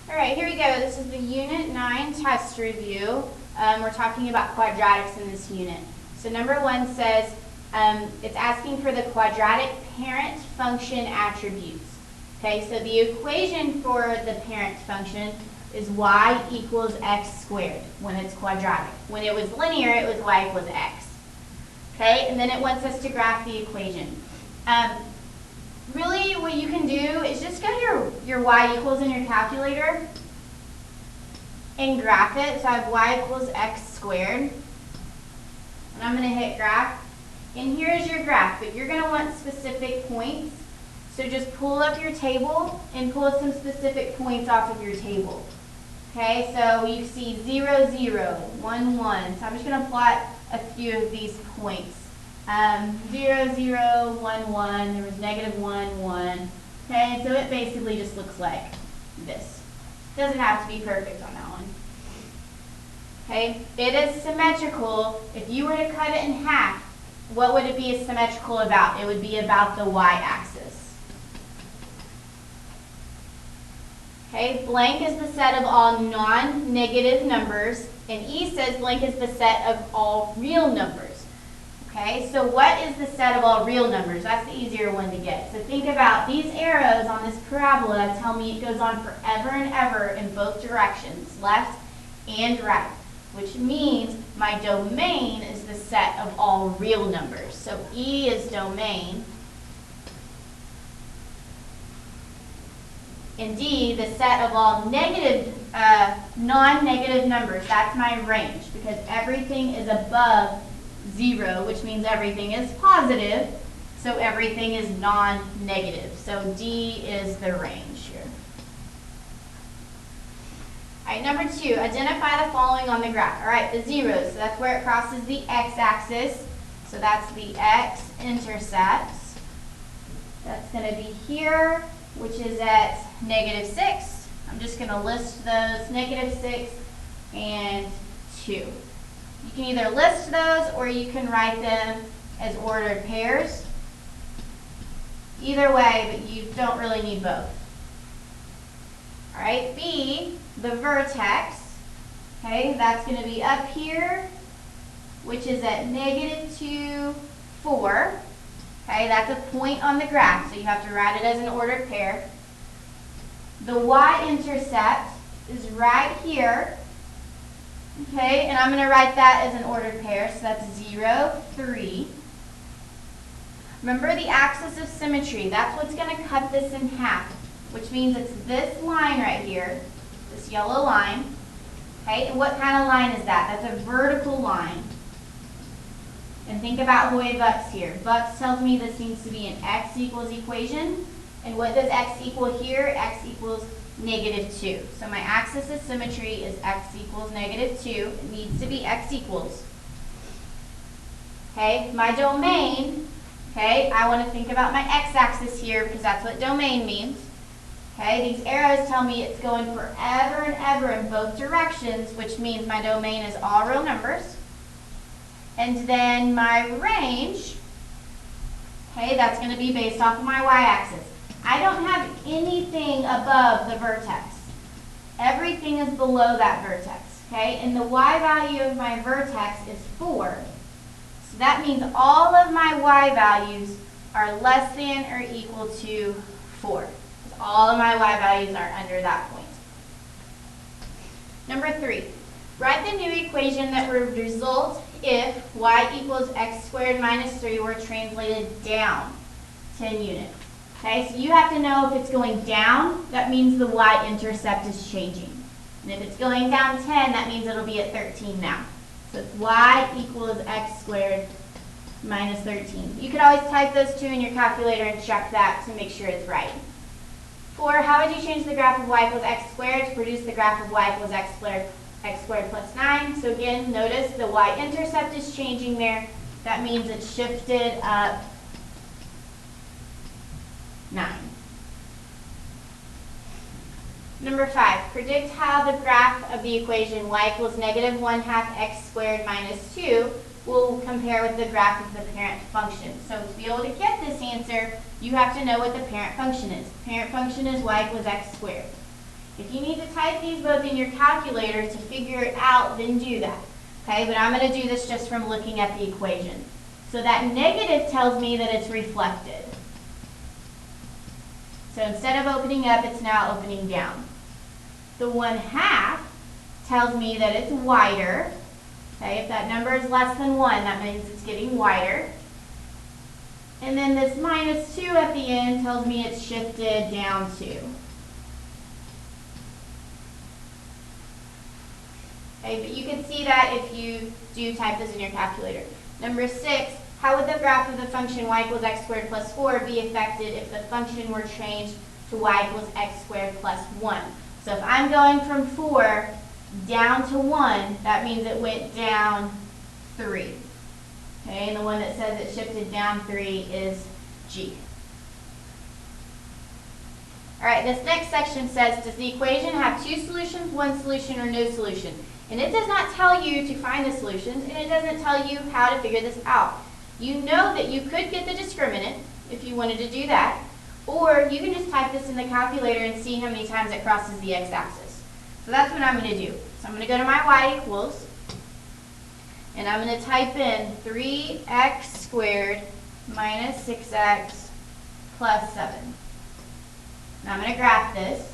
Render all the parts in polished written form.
All right, here we go. This is the Unit 9 test review. We're talking about quadratics in this unit. So number 1 says it's asking for the quadratic parent function attributes. Okay, so the equation for the parent function is y equals x squared when it's quadratic. When it was linear, it was y equals x. Okay, and then it wants us to graph the equation. Really, what you can do is just go to your y equals in your calculator and graph it. So I have y equals x squared. And I'm going to hit graph. And here's your graph, but you're going to want specific points. So just pull up your table and pull some specific points off of your table. Okay, so you see 0, 0, 1, 1. So I'm just going to plot a few of these points. 0, 0, 1, 1, there was negative 1, 1. Okay, so it basically just looks like this. Doesn't have to be perfect on that one. Okay, it is symmetrical. If you were to cut it in half, what would it be symmetrical about? It would be about the y-axis. Okay, blank is the set of all non-negative numbers, and E says blank is the set of all real numbers. Okay, so what is the set of all real numbers? That's the easier one to get. So think about these arrows on this parabola tell me it goes on forever and ever in both directions, left and right, which means my domain is the set of all real numbers. So E is domain. And D, the set of all negative, non-negative numbers. That's my range because everything is above 0, which means everything is positive, so everything is non-negative. So D is the range here. All right, number 2, identify the following on the graph. All right, the zeros, so that's where it crosses the x-axis. So that's the x-intercept. That's going to be here, which is at negative 6. I'm just going to list those, negative 6 and 2. You can either list those or you can write them as ordered pairs. Either way, but you don't really need both. All right, B, the vertex. Okay, that's going to be up here, which is at negative 2, 4. Okay, that's a point on the graph, so you have to write it as an ordered pair. The y-intercept is right here. Okay, and I'm going to write that as an ordered pair, so that's 0, 3. Remember the axis of symmetry, that's what's going to cut this in half, which means it's this line right here, this yellow line. Okay, and what kind of line is that? That's a vertical line. And think about Hoy-Bucks here. Bucks tells me this needs to be an x equals equation. And what does x equal here? X equals negative 2. So my axis of symmetry is x equals negative 2. It needs to be x equals. Okay, my domain, okay, I want to think about my x-axis here because that's what domain means. Okay, these arrows tell me it's going forever and ever in both directions, which means my domain is all real numbers. And then my range, okay, that's going to be based off of my y-axis. I don't have anything above the vertex. Everything is below that vertex, okay? And the y value of my vertex is 4. So that means all of my y values are less than or equal to 4. All of my y values are under that point. Number 3, write the new equation that would result if y equals x squared minus 3 were translated down 10 units. Okay, so you have to know if it's going down, that means the y-intercept is changing. And if it's going down 10, that means it'll be at 13 now. So it's y equals x squared minus 13. You could always type those two in your calculator and check that to make sure it's right. 4, how would you change the graph of y equals x squared to produce the graph of y equals x squared plus 9? So again, notice the y-intercept is changing there. That means it's shifted up 9. Number 5, predict how the graph of the equation y equals negative 1/2 x squared minus 2 will compare with the graph of the parent function. So to be able to get this answer, you have to know what the parent function is. Parent function is y equals x squared. If you need to type these both in your calculator to figure it out, then do that. Okay, but I'm going to do this just from looking at the equation. So that negative tells me that it's reflected. So instead of opening up, it's now opening down. The 1/2 tells me that it's wider. Okay, if that number is less than 1, that means it's getting wider. And then this -2 at the end tells me it's shifted down 2. Okay, but you can see that if you do type this in your calculator. Number 6, how would the graph of the function y equals x squared plus 4 be affected if the function were changed to y equals x squared plus 1? So if I'm going from 4 down to 1, that means it went down 3. Okay, and the one that says it shifted down 3 is G. All right, this next section says, does the equation have 2 solutions, 1 solution, or no solution? And it does not tell you to find the solutions, and it doesn't tell you how to figure this out. You know that you could get the discriminant if you wanted to do that, or you can just type this in the calculator and see how many times it crosses the x-axis. So that's what I'm going to do. So I'm going to go to my y equals, and I'm going to type in 3x squared minus 6x plus 7. Now I'm going to graph this.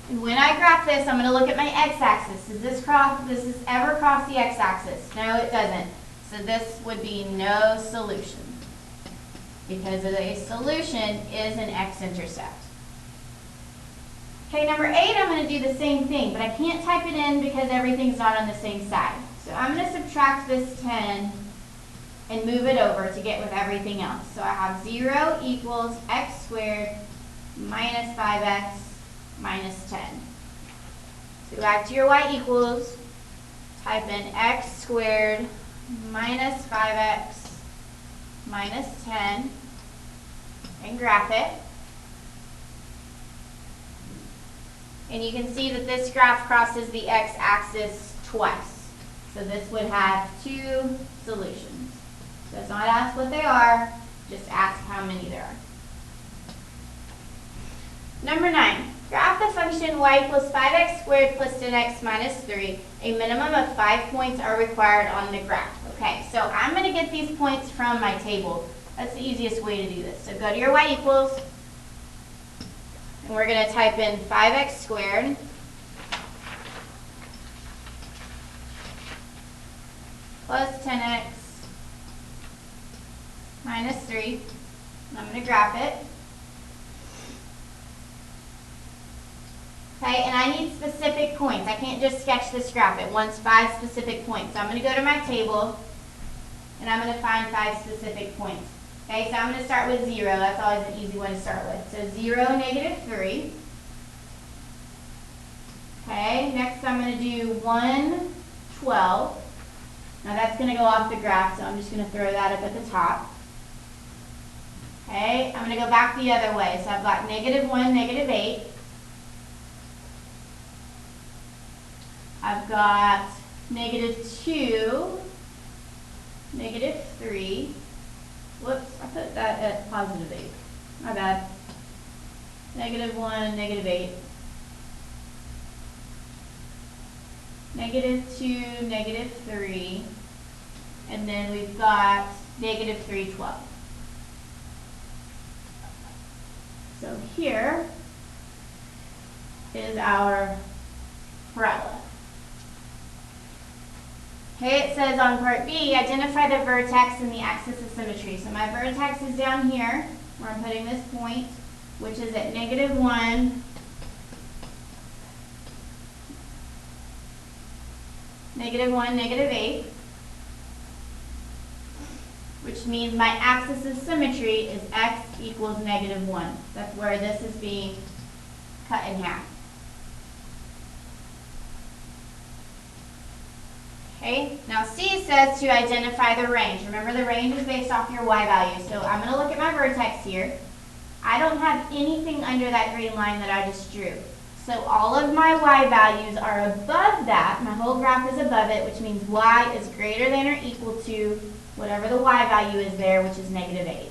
And when I graph this, I'm going to look at my x-axis. Does this ever cross the x-axis? No, it doesn't. So this would be no solution, because a solution is an x-intercept. Okay, number 8, I'm going to do the same thing, but I can't type it in because everything's not on the same side. So I'm going to subtract this 10 and move it over to get with everything else. So I have 0 equals x squared minus 5x minus 10. So go back to your y equals, type in x squared minus 5x minus 10, and graph it. And you can see that this graph crosses the x-axis twice. So this would have 2 solutions. So it's not ask what they are, just ask how many there are. Number 9. Graph the function y equals 5x squared plus 10x minus 3. A minimum of 5 points are required on the graph. Okay, so I'm going to get these points from my table. That's the easiest way to do this. So go to your y equals, and we're going to type in 5x squared plus 10x minus 3. And I'm going to graph it. Okay, and I need specific points. I can't just sketch this graph. It wants 5 specific points. So I'm going to go to my table, and I'm going to find 5 specific points. Okay, so I'm going to start with 0. That's always an easy one to start with. So 0, negative 3. Okay, next I'm going to do 1, 12. Now that's going to go off the graph, so I'm just going to throw that up at the top. Okay, I'm going to go back the other way. So I've got negative 1, negative 8. I've got negative 2, negative 3. Whoops, I put that at positive 8. My bad. Negative 1, negative 8. Negative 2, negative 3. And then we've got negative 3, 12. So here is our parabola. Okay, it says on part B, identify the vertex and the axis of symmetry. So my vertex is down here, where I'm putting this point, which is at negative 1, negative 1, negative 8, which means my axis of symmetry is x equals negative 1. That's where this is being cut in half. Okay, now C says to identify the range. Remember, the range is based off your y value. So I'm going to look at my vertex here. I don't have anything under that green line that I just drew. So all of my y values are above that. My whole graph is above it, which means y is greater than or equal to whatever the y value is there, which is negative 8.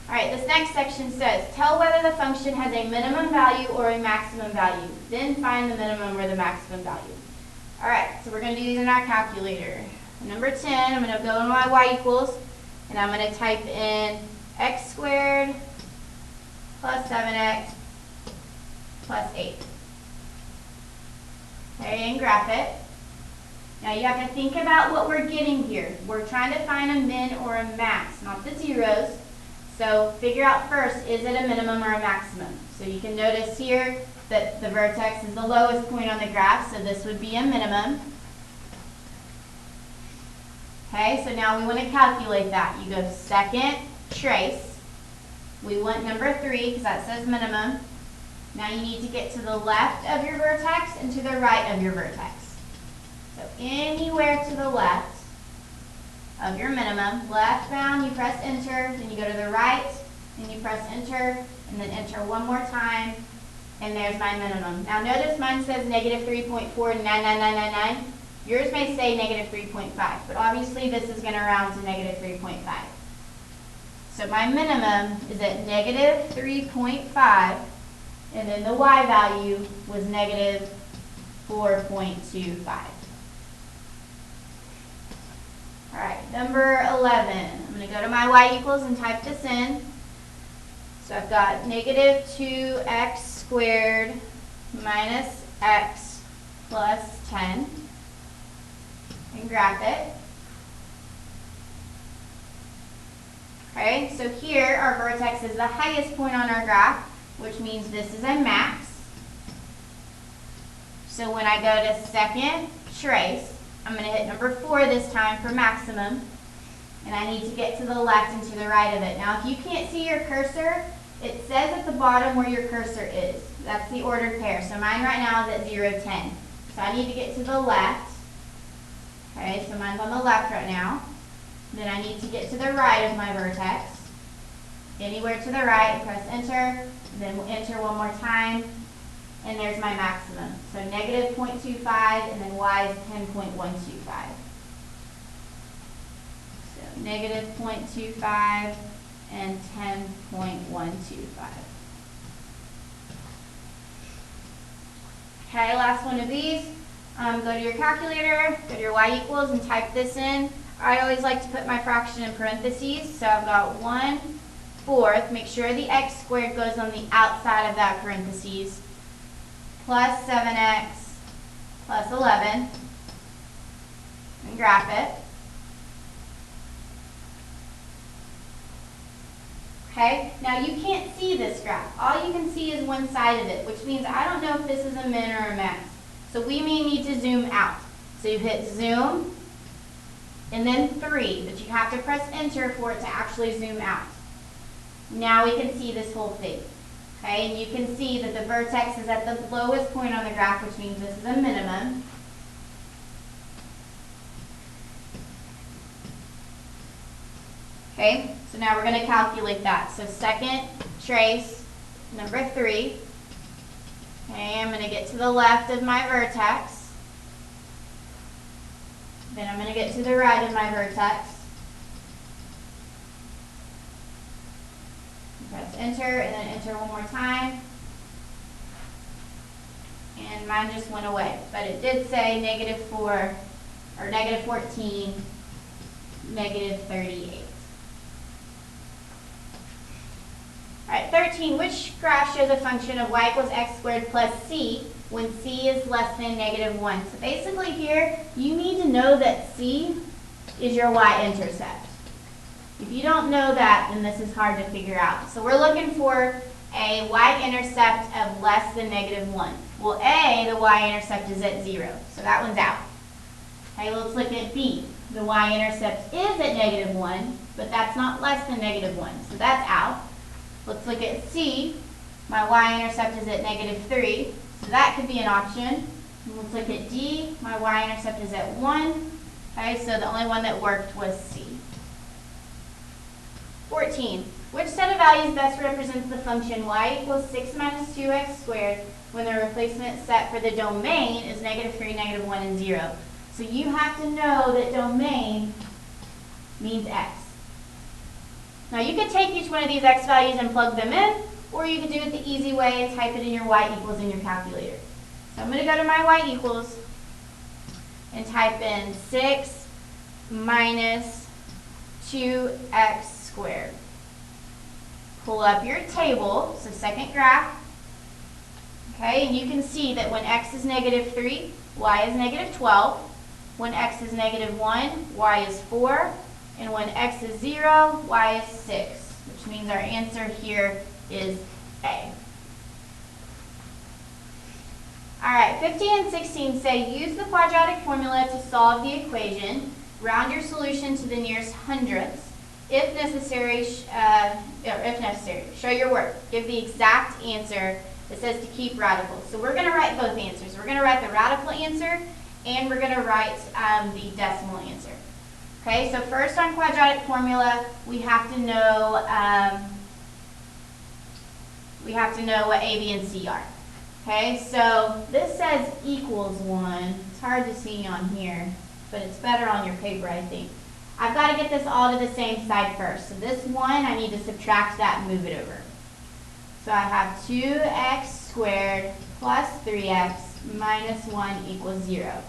All right, this next section says, tell whether the function has a minimum value or a maximum value. Then find the minimum or the maximum value. All right, so we're going to do these in our calculator. Number 10, I'm going to go to my y equals, and I'm going to type in x squared plus 7x plus 8. Okay, and graph it. Now you have to think about what we're getting here. We're trying to find a min or a max, not the zeros. So figure out first, is it a minimum or a maximum? So you can notice here that the vertex is the lowest point on the graph, so this would be a minimum. Okay, so now we want to calculate that. You go second, trace. We want number 3 because that says minimum. Now you need to get to the left of your vertex and to the right of your vertex. So anywhere to the left of your minimum, left bound, you press enter, then you go to the right, and you press enter, and then enter one more time, and there's my minimum. Now notice mine says negative 3.49999. Yours may say negative 3.5, but obviously this is going to round to negative 3.5. So my minimum is at negative 3.5, and then the y value was negative 4.25. All right, number 11. I'm going to go to my y equals and type this in. So I've got negative 2x squared minus x plus 10. And graph it. Okay, so here our vertex is the highest point on our graph, which means this is a max. So when I go to second trace, I'm going to hit number 4 this time for maximum. And I need to get to the left and to the right of it. Now if you can't see your cursor, it says at the bottom where your cursor is. That's the ordered pair. So mine right now is at 0, 10. So I need to get to the left. Okay, so mine's on the left right now. Then I need to get to the right of my vertex. Anywhere to the right, press enter, then we'll enter one more time, and there's my maximum. So negative 0.25, and then y is 10.125. So negative 0.25 and 10.125. Okay, last one of these. Go to your calculator, go to your y equals, and type this in. I always like to put my fraction in parentheses, so I've got 1/4. Make sure the x squared goes on the outside of that parentheses, plus 7x plus 11, and graph it. Okay, now you can't see this graph. All you can see is one side of it, which means I don't know if this is a min or a max. So we may need to zoom out. So you hit zoom, and then 3, but you have to press enter for it to actually zoom out. Now we can see this whole thing. Okay, and you can see that the vertex is at the lowest point on the graph, which means this is a minimum. Okay, so now we're going to calculate that. So second trace, number 3. Okay, I'm going to get to the left of my vertex. Then I'm going to get to the right of my vertex. Press enter and then enter one more time. And mine just went away. But it did say negative 4, or negative 14, negative 38. All right, 13, which graph shows a function of y equals x squared plus c when c is less than negative 1? So basically here, you need to know that c is your y-intercept. If you don't know that, then this is hard to figure out. So we're looking for a y-intercept of less than negative 1. Well, A, the y-intercept is at 0, so that one's out. Okay, let's look at B. The y-intercept is at negative 1, but that's not less than negative 1, so that's out. Let's look at C. My y-intercept is at negative 3, so that could be an option. And let's look at D. My y-intercept is at 1. Okay, so the only one that worked was C. 14. Which set of values best represents the function y equals 6 minus 2x squared when the replacement set for the domain is negative 3, negative 1, and 0? So you have to know that domain means x. Now you could take each one of these x values and plug them in, or you could do it the easy way and type it in your y equals in your calculator. So I'm going to go to my y equals and type in 6 minus 2x squared. Pull up your table, so second graph. Okay, and you can see that when x is negative 3, y is negative 12. When x is negative 1, y is 4. And when x is 0, y is 6, which means our answer here is A. All right, 15 and 16 say use the quadratic formula to solve the equation. Round your solution to the nearest hundredths. If necessary, show your work. Give the exact answer. It says to keep radicals. So we're going to write both answers. We're going to write the radical answer, and we're going to write the decimal answer. Okay, so first on quadratic formula, we have to know what A, B, and C are. Okay, so this says equals 1. It's hard to see on here, but it's better on your paper, I think. I've got to get this all to the same side first. So this 1, I need to subtract that and move it over. So I have 2x squared plus 3x minus 1 equals 0.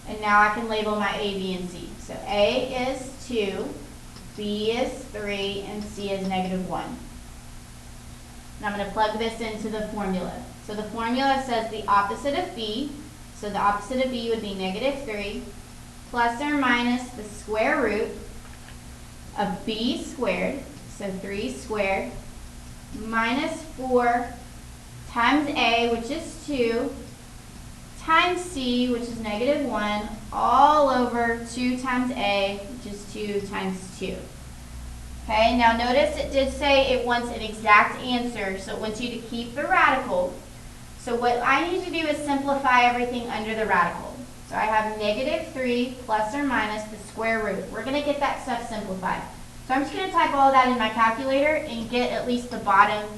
And now I can label my A, B, and C. So A is 2, B is 3, and C is negative 1. And I'm going to plug this into the formula. So the formula says the opposite of B. So the opposite of B would be negative 3 plus or minus the square root of B squared, so 3 squared, minus 4 times A, which is 2, times C, which is negative 1, all over 2 times A, which is 2 times 2. Okay, now notice it did say it wants an exact answer, so it wants you to keep the radical. So what I need to do is simplify everything under the radical. So I have negative 3 plus or minus the square root. We're going to get that stuff simplified. So I'm just going to type all that in my calculator and get at least the bottom,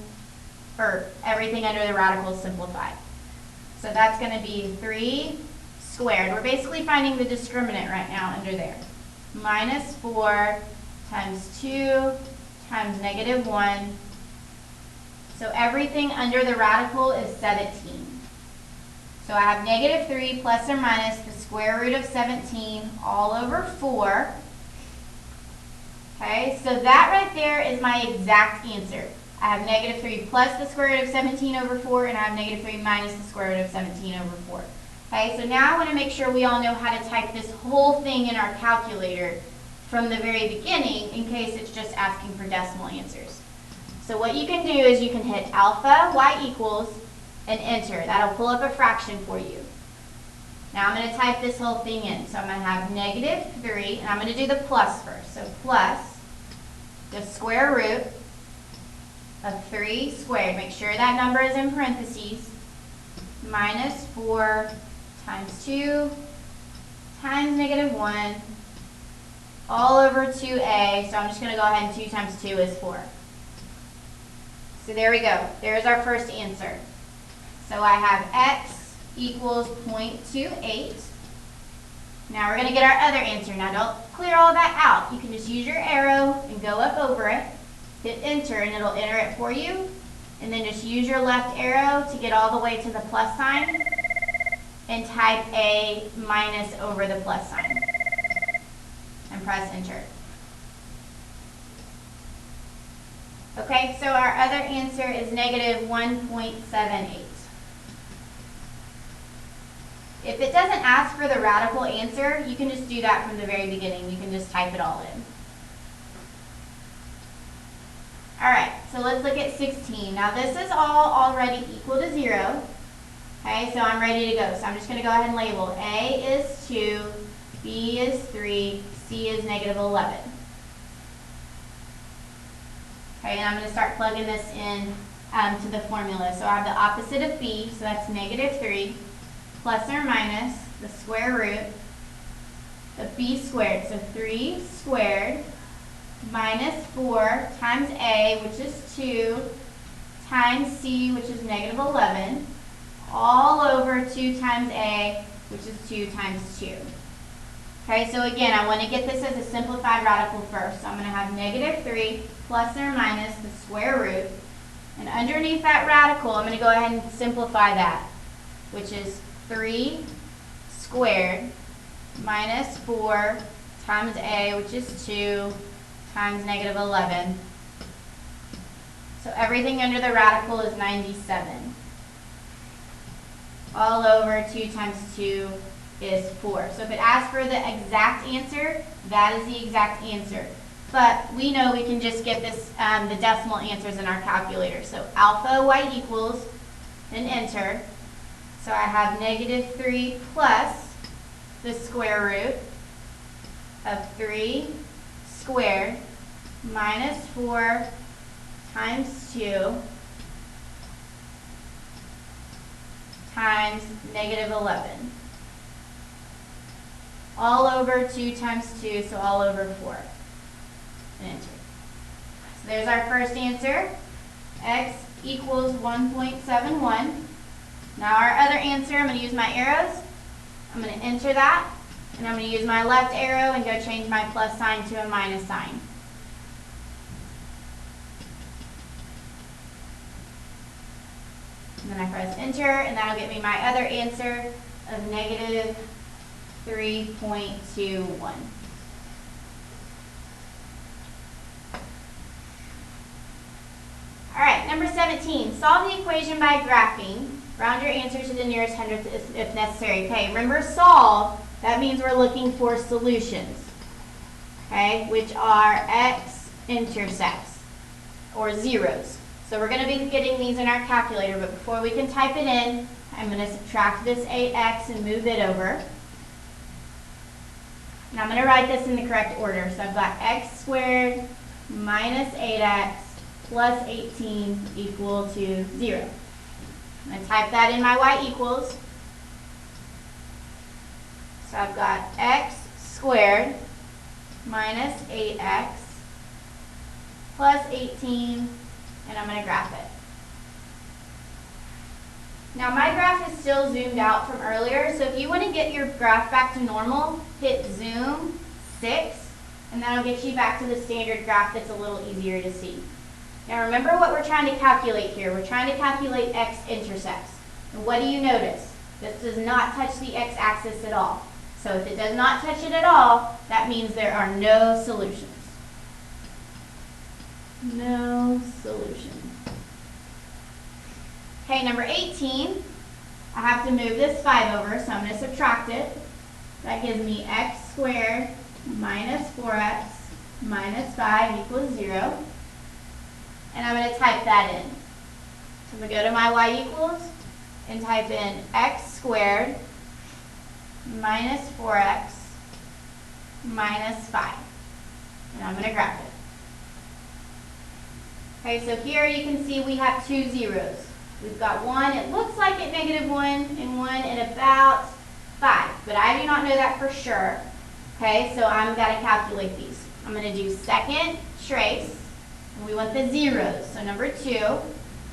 or everything under the radical simplified. So that's going to be 3 squared. We're basically finding the discriminant right now under there. Minus 4 times 2 times negative 1. So everything under the radical is 17. So I have negative 3 plus or minus the square root of 17 all over 4. Okay, so that right there is my exact answer. I have negative 3 plus the square root of 17 over 4, and I have negative 3 minus the square root of 17 over 4. Okay, so now I want to make sure we all know how to type this whole thing in our calculator from the very beginning in case it's just asking for decimal answers. So what you can do is you can hit alpha y equals and enter. That'll pull up a fraction for you. Now I'm going to type this whole thing in. So I'm going to have negative 3, and I'm going to do the plus first. So plus the square root of 3 squared. Make sure that number is in parentheses. Minus 4 times 2 times negative 1 all over 2a. So I'm just going to go ahead and 2 times 2 is 4. So there we go. There's our first answer. So I have x equals 0.28. Now we're going to get our other answer. Now don't clear all that out. You can just use your arrow and go up over it. Hit enter and it'll enter it for you. And then just use your left arrow to get all the way to the plus sign and type a minus over the plus sign. And press enter. Okay, so our other answer is negative 1.78. If it doesn't ask for the radical answer, you can just do that from the very beginning. You can just type it all in. All right, so let's look at 16. Now this is all already equal to 0. Okay, so I'm ready to go. So I'm just going to go ahead and label A is 2, B is 3, C is negative 11. Okay, and I'm going to start plugging this in to the formula. So I have the opposite of B, so that's negative 3, plus or minus the square root of B squared. So 3 squared minus 4 times A, which is 2, times C, which is negative 11, all over 2 times A, which is 2 times 2. Okay, so again, I want to get this as a simplified radical first. So I'm going to have negative 3 plus or minus the square root. And underneath that radical, I'm going to go ahead and simplify that, which is 3 squared minus 4 times a, which is 2, times negative 11. So everything under the radical is 97. All over 2 times 2 is 4. So if it asks for the exact answer, that is the exact answer. But we know we can just get this, the decimal answers in our calculator. So alpha y equals, and enter. So I have negative 3 plus the square root of 3 squared minus 4 times 2 times negative 11. All over 2 times 2, so all over 4. And enter. So there's our first answer. X equals 1.71. Now our other answer, I'm going to use my arrows. I'm going to enter that. And I'm going to use my left arrow and go change my plus sign to a minus sign. And then I press enter, and that'll get me my other answer of negative 3.21. All right, number 17. Solve the equation by graphing. Round your answer to the nearest hundredth if necessary. Okay, remember solve, that means we're looking for solutions, okay, which are x-intercepts, or zeros. So we're going to be getting these in our calculator, but before we can type it in, I'm going to subtract this 8x and move it over. And I'm going to write this in the correct order. So I've got x squared minus 8x plus 18 equal to 0. I'm going to type that in my y equals. So I've got x squared minus 8x plus 18, and I'm going to graph it. Now my graph is still zoomed out from earlier, so if you want to get your graph back to normal, hit zoom 6, and that'll get you back to the standard graph that's a little easier to see. Now remember what we're trying to calculate here. We're trying to calculate x-intercepts. And what do you notice? This does not touch the x-axis at all. So if it does not touch it at all, that means there are no solutions. No solution. Okay, number 18, I have to move this 5 over, so I'm going to subtract it. That gives me x squared minus 4x minus 5 equals 0. And I'm going to type that in. So I'm going to go to my y equals and type in x squared minus 4x minus 5. And I'm going to graph it. Okay, so here you can see we have 2 zeros. We've got one, it looks like at negative 1, and one at about 5. But I do not know that for sure. Okay, so I'm going to calculate these. I'm going to do second trace. And we want the zeros. So number 2,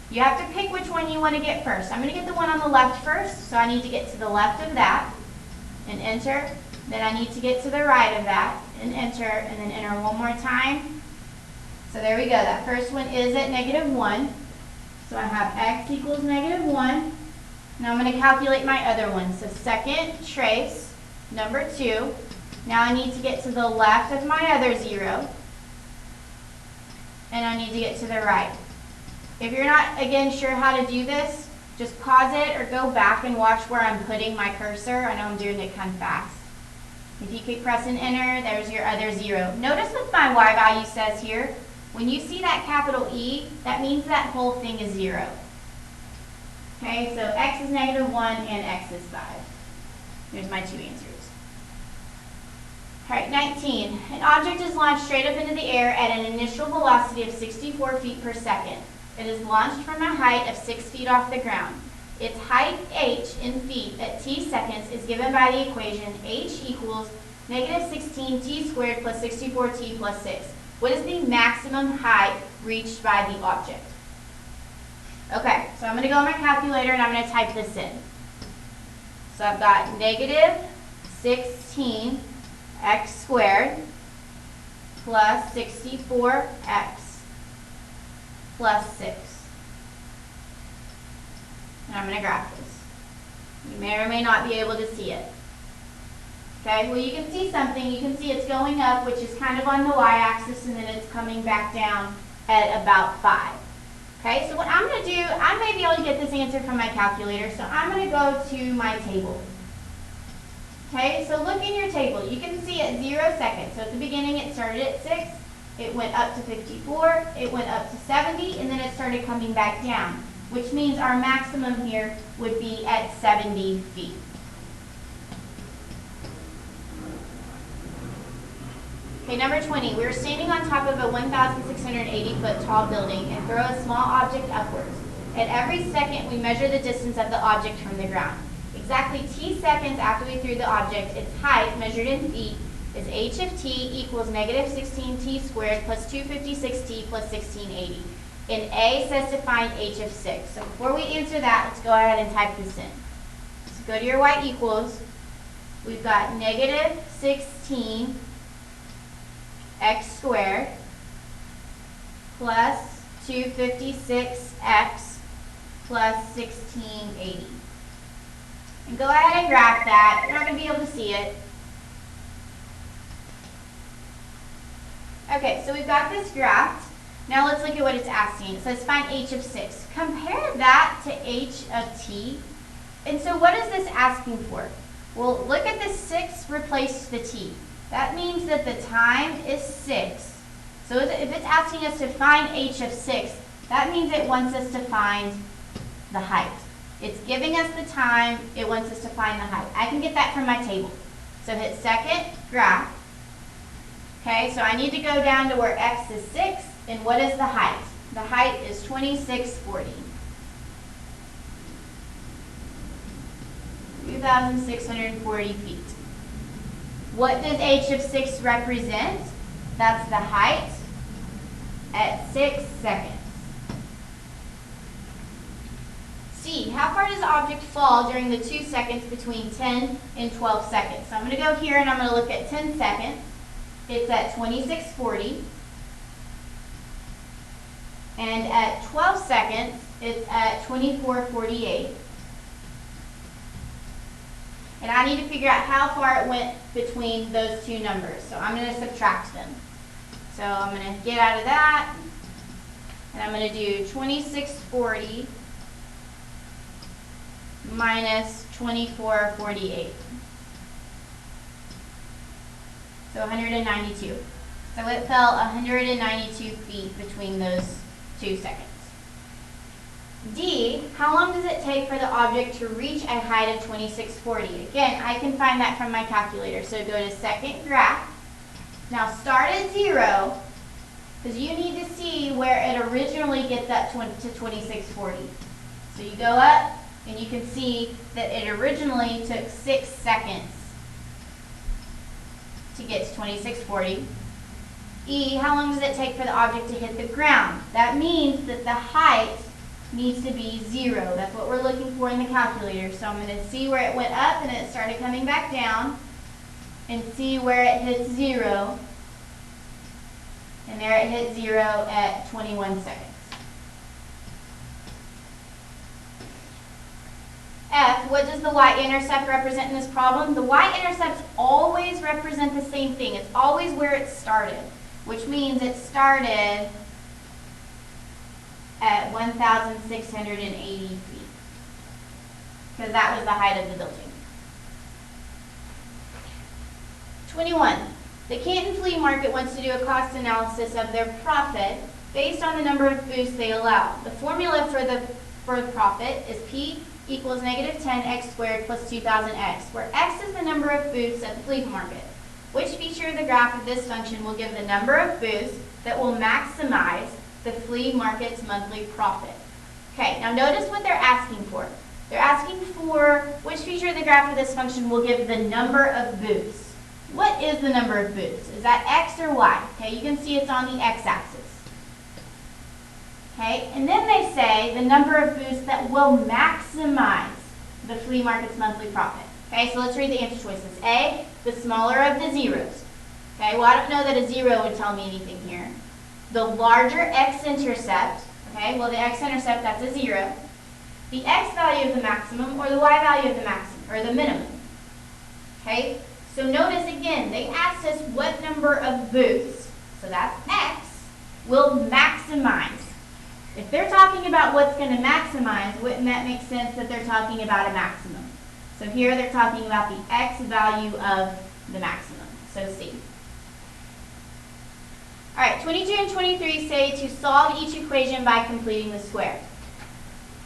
you have to pick which one you want to get first. I'm going to get the one on the left first, so I need to get to the left of that and enter. Then I need to get to the right of that and enter, and then enter one more time. So there we go. That first one is at negative 1. So I have x equals negative 1. Now I'm going to calculate my other one. So second trace, number 2. Now I need to get to the left of my other 0. And I need to get to the right. If you're not, again, sure how to do this, just pause it or go back and watch where I'm putting my cursor. I know I'm doing it kind of fast. If you keep pressing enter, there's your other 0. Notice what my y value says here. When you see that capital E, that means that whole thing is 0. Okay, so x is negative 1 and x is 5. There's my 2 answers. All right, 19. An object is launched straight up into the air at an initial velocity of 64 feet per second. It is launched from a height of 6 feet off the ground. Its height h in feet at t seconds is given by the equation h equals negative 16t squared plus 64t plus 6. What is the maximum height reached by the object? Okay, so I'm going to go on my calculator and I'm going to type this in. So I've got negative 16 x squared plus 64x plus 6. And I'm going to graph this. You may or may not be able to see it. Okay, well you can see something. You can see it's going up, which is kind of on the y-axis, and then it's coming back down at about 5. Okay, so what I'm going to do, I may be able to get this answer from my calculator, so I'm going to go to my table. Okay, so look in your table. You can see at 0 seconds. So at the beginning it started at 6, it went up to 54, it went up to 70, and then it started coming back down, which means our maximum here would be at 70 feet. Okay, number 20, we are standing on top of a 1,680 foot tall building and throw a small object upwards. At every second, we measure the distance of the object from the ground. Exactly t seconds after we threw the object, its height, measured in feet, is h of t equals negative 16t squared plus 256t plus 1680. And A says to find h of 6. So before we answer that, let's go ahead and type this in. So go to your y equals. We've got negative 16 x squared plus 256x plus 1680. And go ahead and graph that. You're not going to be able to see it. Okay, so we've got this graphed. Now let's look at what it's asking. It says find h of 6. Compare that to h of t. And so what is this asking for? Well, look at the 6 replaced the t. That means that the time is 6. So if it's asking us to find h of 6, that means it wants us to find the height. It's giving us the time, it wants us to find the height. I can get that from my table. So hit second, graph. Okay, so I need to go down to where x is 6, and what is the height? The height is 2640. 2,640 feet. What does h of 6 represent? That's the height at 6 seconds. C, how far does the object fall during the 2 seconds between 10 and 12 seconds? So I'm going to go here and I'm going to look at 10 seconds. It's at 2640. And at 12 seconds, it's at 2448. And I need to figure out how far it went between those two numbers. So I'm going to subtract them. So I'm going to get out of that. And I'm going to do 2640 minus 2448. So 192. So it fell 192 feet between those 2 seconds. D, how long does it take for the object to reach a height of 2640? Again, I can find that from my calculator. So go to second graph. Now start at 0, because you need to see where it originally gets up to 2640. So you go up, and you can see that it originally took 6 seconds to get to 2640. E, how long does it take for the object to hit the ground? That means that the height needs to be 0. That's what we're looking for in the calculator. So I'm going to see where it went up and it started coming back down, and see where it hits 0. And there it hit 0 at 21 seconds. F, what does the y-intercept represent in this problem? The y-intercepts always represent the same thing. It's always where it started, which means it started at 1,680 feet, because that was the height of the building. 21. The Canton Flea Market wants to do a cost analysis of their profit based on the number of booths they allow. The formula for the profit is P equals negative 10x squared plus 2,000x, where x is the number of booths at the flea market. Which feature of the graph of this function will give the number of booths that will maximize the flea market's monthly profit? Okay, now notice what they're asking for. They're asking for which feature of the graph of this function will give the number of booths. What is the number of booths? Is that x or y? Okay, you can see it's on the x-axis. Okay, and then they say the number of booths that will maximize the flea market's monthly profit. Okay, so let's read the answer choices. A, the smaller of the zeros. Okay, well I don't know that a zero would tell me anything here. The larger x-intercept, okay, well the x-intercept, that's a 0. The x value of the maximum or the y value of the maximum, or the minimum. Okay, so notice again, they asked us what number of booths, so that's x, will maximize. If they're talking about what's going to maximize, wouldn't that make sense that they're talking about a maximum? So here they're talking about the x value of the maximum, so C. All right, 22 and 23 say to solve each equation by completing the square.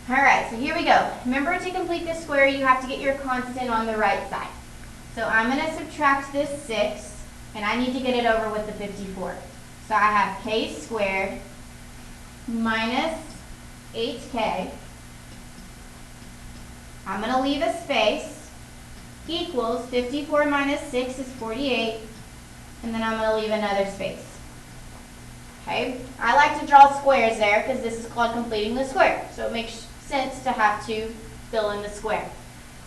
All right, so here we go. Remember, to complete the square, you have to get your constant on the right side. So I'm going to subtract this 6, and I need to get it over with the 54. So I have k squared minus 8k. I'm going to leave a space, equals 54 minus 6 is 48, and then I'm going to leave another space. Okay, I like to draw squares there because this is called completing the square. So it makes sense to have to fill in the square.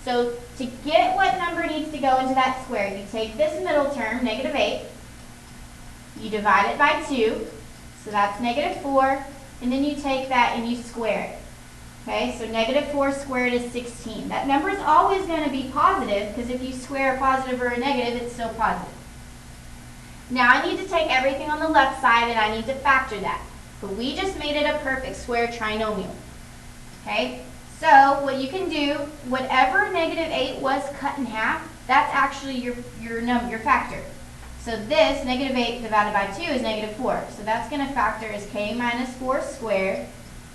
So to get what number needs to go into that square, you take this middle term, negative 8, you divide it by 2, so that's negative 4, and then you take that and you square it. Okay, so negative 4 squared is 16. That number is always going to be positive because if you square a positive or a negative, it's still positive. Now I need to take everything on the left side and I need to factor that. But we just made it a perfect square trinomial. Okay, so what you can do, whatever negative 8 was cut in half, that's actually your factor. So this, negative 8 divided by 2 is negative 4. So that's going to factor as k minus 4 squared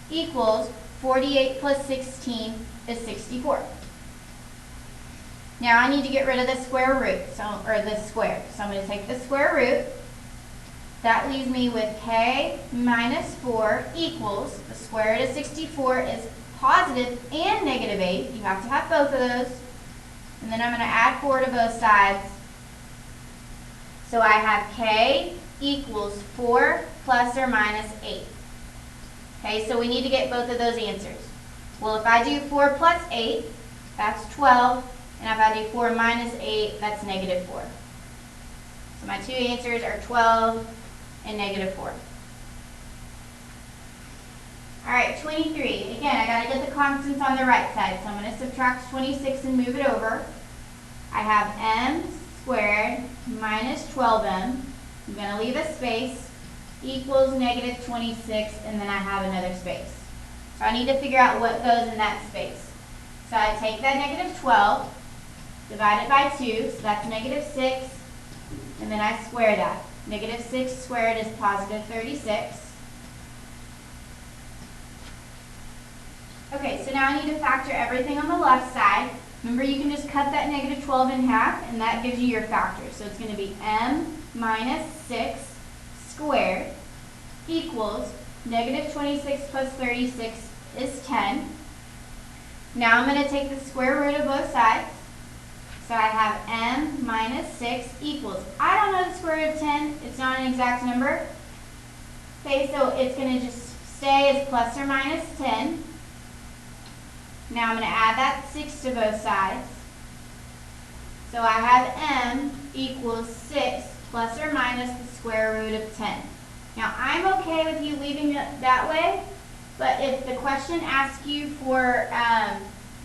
equals 48 plus 16 is 64. Now I need to get rid of the square root, or the square. So I'm going to take the square root. That leaves me with k minus 4 equals, the square root of 64 is positive and negative 8. You have to have both of those. And then I'm going to add 4 to both sides. So I have k equals 4 plus or minus 8. Okay, so we need to get both of those answers. Well, if I do 4 plus 8, that's 12. And if I do 4 minus 8, that's negative 4. So my two answers are 12 and negative 4. All right, 23. Again, I got to get the constants on the right side. So I'm going to subtract 26 and move it over. I have m squared minus 12m. I'm going to leave a space, equals negative 26, and then I have another space. So I need to figure out what goes in that space. So I take that negative 12, divide it by 2, so that's negative 6, and then I square that. Negative 6 squared is positive 36. Okay, so now I need to factor everything on the left side. Remember, you can just cut that negative 12 in half, and that gives you your factor. So it's going to be m minus 6 squared equals negative 26 plus 36 is 10. Now I'm going to take the square root of both sides. So I have m minus 6 equals, I don't know the square root of 10, it's not an exact number. Okay, so it's going to just stay as plus or minus 10. Now I'm going to add that 6 to both sides. So I have m equals 6 plus or minus the square root of 10. Now I'm okay with you leaving it that way, but if the question asks you for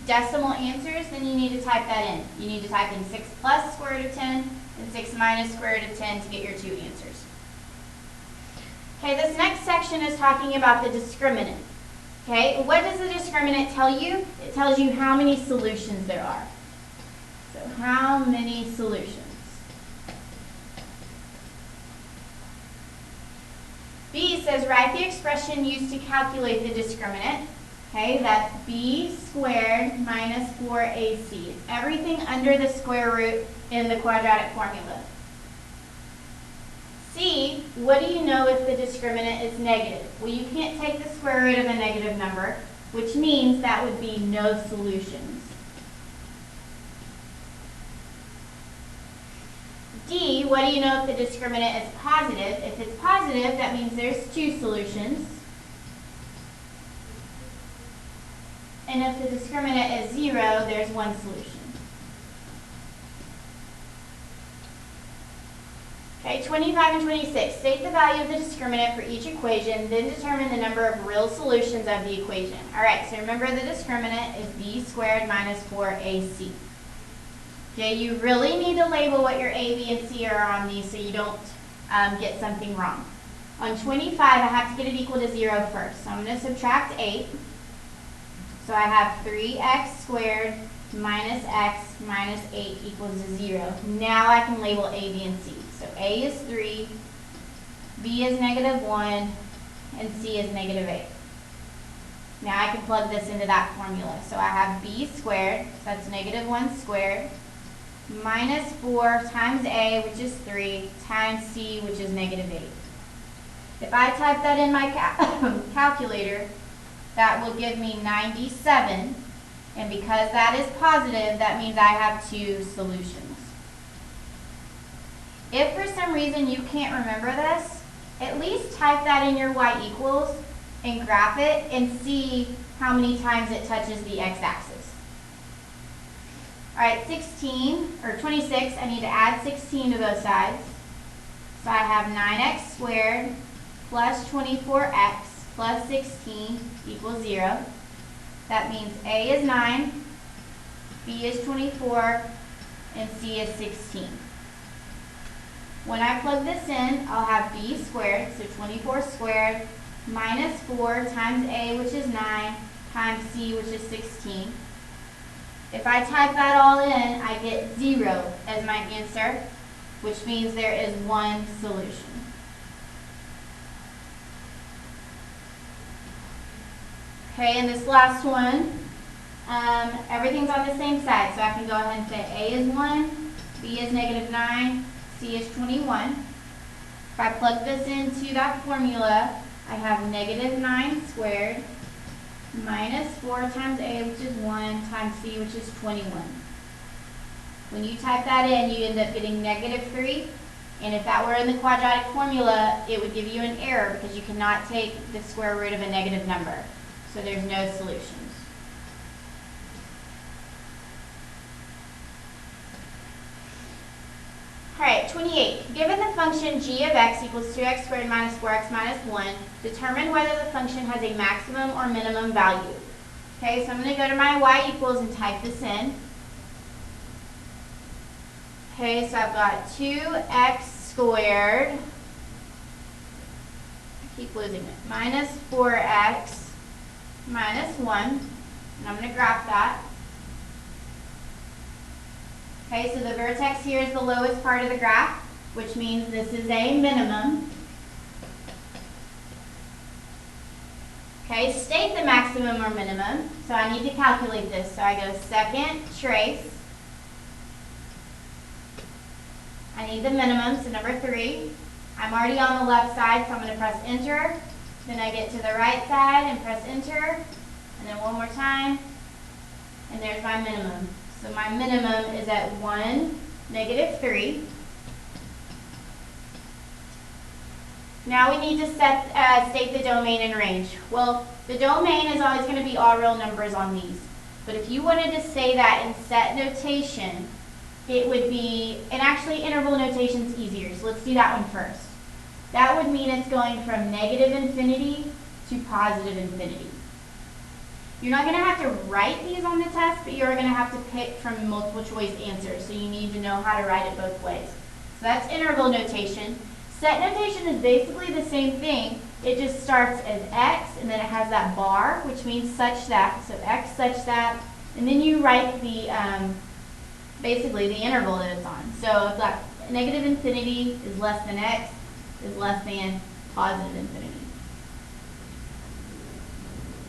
decimal answers, then you need to type that in. You need to type in 6 plus square root of 10 and 6 minus square root of 10 to get your two answers. Okay, this next section is talking about the discriminant. Okay, what does the discriminant tell you? It tells you how many solutions there are. So how many solutions? B says write the expression used to calculate the discriminant. Okay, that's b squared minus 4ac. Everything under the square root in the quadratic formula. C, what do you know if the discriminant is negative? Well, you can't take the square root of a negative number, which means that would be no solutions. D, what do you know if the discriminant is positive? If it's positive, that means there's two solutions. And if the discriminant is 0, there's one solution. Okay, 25 and 26. State the value of the discriminant for each equation, then determine the number of real solutions of the equation. All right, so remember the discriminant is b squared minus 4ac. Okay, you really need to label what your a, b, and c are on these so you don't get something wrong. On 25, I have to get it equal to 0 first. So I'm going to subtract 8. So I have 3x squared minus x minus 8 equals to 0. Now I can label a, b, and c. So a is 3, b is negative 1, and c is negative 8. Now I can plug this into that formula. So I have b squared, so that's negative 1 squared, minus 4 times a, which is 3, times c, which is negative 8. If I type that in my calculator, that will give me 97. And because that is positive, that means I have 2 solutions. If for some reason you can't remember this, at least type that in your y equals and graph it and see how many times it touches the x-axis. All right, 26, I need to add 16 to both sides. So I have 9x squared plus 24x plus 16 equals 0. That means a is 9, b is 24, and c is 16. When I plug this in, I'll have b squared, so 24 squared, minus 4 times a, which is 9, times c, which is 16. If I type that all in, I get 0 as my answer, which means there is 1 solution. Okay, and this last one, everything's on the same side, so I can go ahead and say a is 1, b is negative 9, c is 21. If I plug this into that formula, I have negative 9 squared minus 4 times a, which is 1, times c, which is 21. When you type that in, you end up getting negative 3. And if that were in the quadratic formula, it would give you an error because you cannot take the square root of a negative number. So there's no solutions. All right, 28. Given the function g of x equals 2x squared minus 4x minus 1, determine whether the function has a maximum or minimum value. Okay, so I'm going to go to my y equals and type this in. Okay, so I've got 2x squared, I keep losing it, minus 4x minus 1, and I'm going to graph that. Okay, so the vertex here is the lowest part of the graph, which means this is a minimum. Okay, state the maximum or minimum. So I need to calculate this. So I go second trace. I need the minimum, so number 3. I'm already on the left side, so I'm going to press enter. Then I get to the right side and press enter. And then one more time. And there's my minimum. So my minimum is at 1, negative 3. Now we need to state the domain and range. Well, the domain is always going to be all real numbers on these. But if you wanted to say that in set notation, it would be, and actually interval notation is easier, so let's do that one first. That would mean it's going from negative infinity to positive infinity. You're not going to have to write these on the test, but you're going to have to pick from multiple choice answers, so you need to know how to write it both ways. So that's interval notation. Set notation is basically the same thing. It just starts as x, and then it has that bar, which means such that. So x such that, and then you write the basically the interval that it's on. So I've got negative infinity is less than x is less than positive infinity.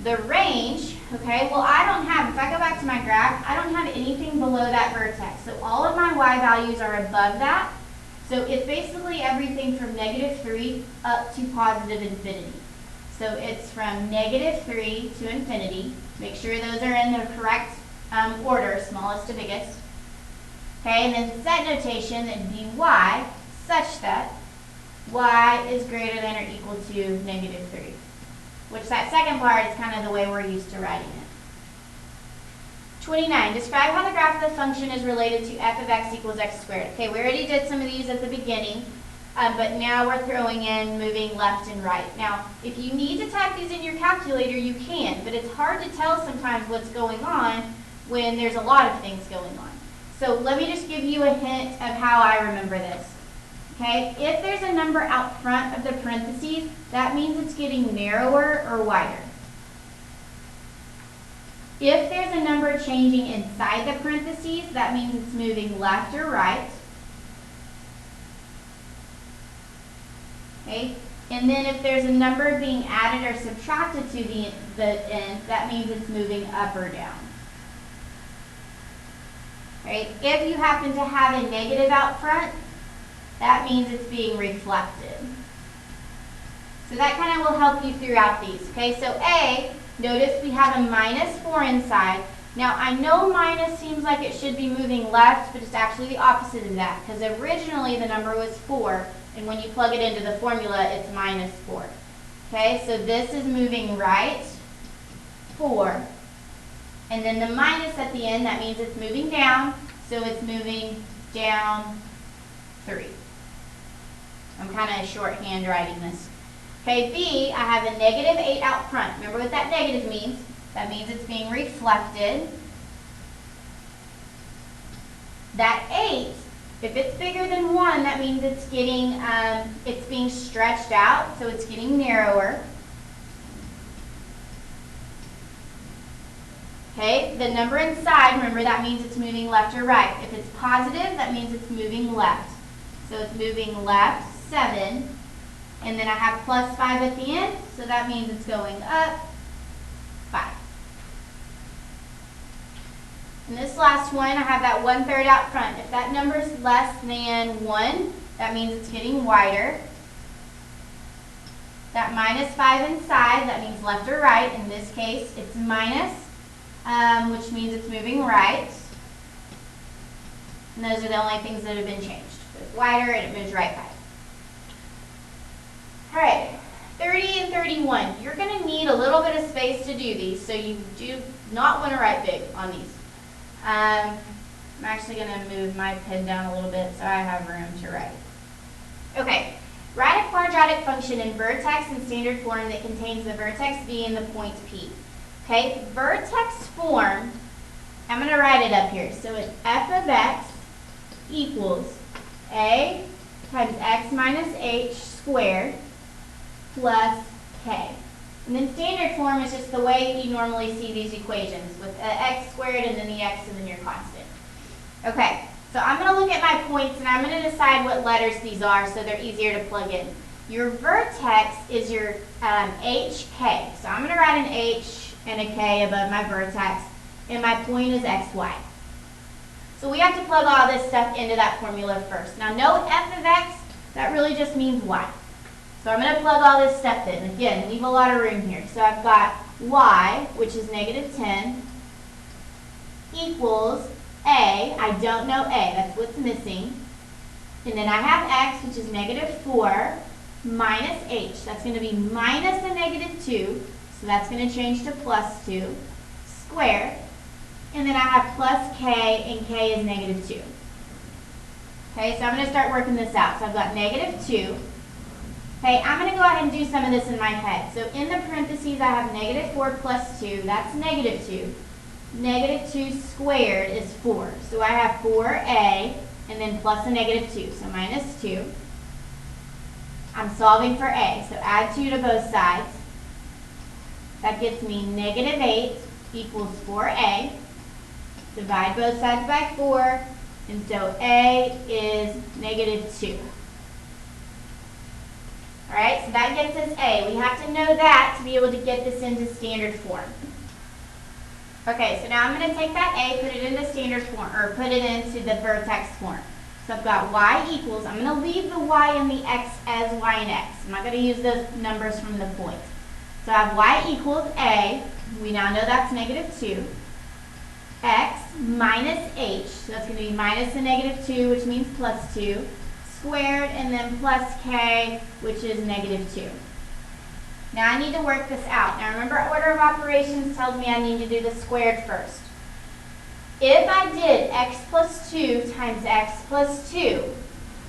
The range, okay, well I don't have, if I go back to my graph, I don't have anything below that vertex. So all of my y values are above that. So it's basically everything from negative 3 up to positive infinity. So it's from negative 3 to infinity. Make sure those are in the correct order, smallest to biggest. Okay, and then set notation, that'd be y, such that y is greater than or equal to negative 3. Which that second part is kind of the way we're used to writing it. 29, describe how the graph of the function is related to f of x equals x squared. Okay, we already did some of these at the beginning. but now we're throwing in moving left and right. Now, if you need to type these in your calculator, you can, but it's hard to tell sometimes what's going on when there's a lot of things going on. So let me just give you a hint of how I remember this. Okay, if there's a number out front of the parentheses, that means it's getting narrower or wider. If there's a number changing inside the parentheses, that means it's moving left or right. Okay, and then if there's a number being added or subtracted to the end, that means it's moving up or down. Right? If you happen to have a negative out front, that means it's being reflected. So that kind of will help you throughout these. Okay, so A, notice we have a -4 inside. Now I know minus seems like it should be moving left, but it's actually the opposite of that, because originally the number was 4, and when you plug it into the formula, it's -4. Okay, so this is moving right, 4. And then the minus at the end, that means it's moving down, so it's moving down 3. I'm kind of shorthand writing this. Okay, B, I have a -8 out front. Remember what that negative means? That means it's being reflected. That 8, if it's bigger than 1, that means it's getting, it's being stretched out, so it's getting narrower. Okay, the number inside, remember that means it's moving left or right. If it's positive, that means it's moving left. So it's moving left, 7. And then I have +5 at the end, so that means it's going up 5. And this last one, I have that 1/3 out front. If that number is less than 1, that means it's getting wider. That -5 inside, that means left or right. In this case, it's minus, which means it's moving right. And those are the only things that have been changed. It's wider and it moves right 5. All right, 30 and 31. You're going to need a little bit of space to do these, so you do not want to write big on these. I'm actually going to move my pen down a little bit so I have room to write. Okay, write a quadratic function in vertex and standard form that contains the vertex v and the point P. Okay, vertex form, I'm going to write it up here. So it's f of x equals a times x minus h squared plus k. And then standard form is just the way you normally see these equations with x squared and then the x and then your constant. Okay, so I'm going to look at my points and I'm going to decide what letters these are so they're easier to plug in. Your vertex is your hk. So I'm going to write an h and a k above my vertex, and my point is xy. So we have to plug all this stuff into that formula first. Now no f of x, that really just means y. So I'm going to plug all this stuff in. Again, leave a lot of room here. So I've got y, which is -10, equals a. I don't know a. That's what's missing. And then I have x, which is -4, minus h. That's going to be minus a -2. So that's going to change to +2 squared. And then I have plus k, and k is -2. Okay, so I'm going to start working this out. So I've got -2. Okay, I'm going to go ahead and do some of this in my head. So in the parentheses, I have -4 plus 2. That's -2. -2 squared is 4. So I have 4a, and then plus a -2. So -2. I'm solving for a. So add 2 to both sides. That gets me -8 equals 4a. Divide both sides by 4. And so a is -2. All right, so that gets us a. We have to know that to be able to get this into standard form. Okay, so now I'm going to take that a, put it into standard form, or put it into the vertex form. So I've got y equals, I'm going to leave the y and the x as y and x. I'm not going to use those numbers from the points. So I have y equals a. We now know that's -2. X minus h, so that's going to be minus a -2, which means +2, squared, and then plus k, which is -2. Now I need to work this out. Now remember, order of operations tells me I need to do the squared first. If I did x plus 2 times x plus 2,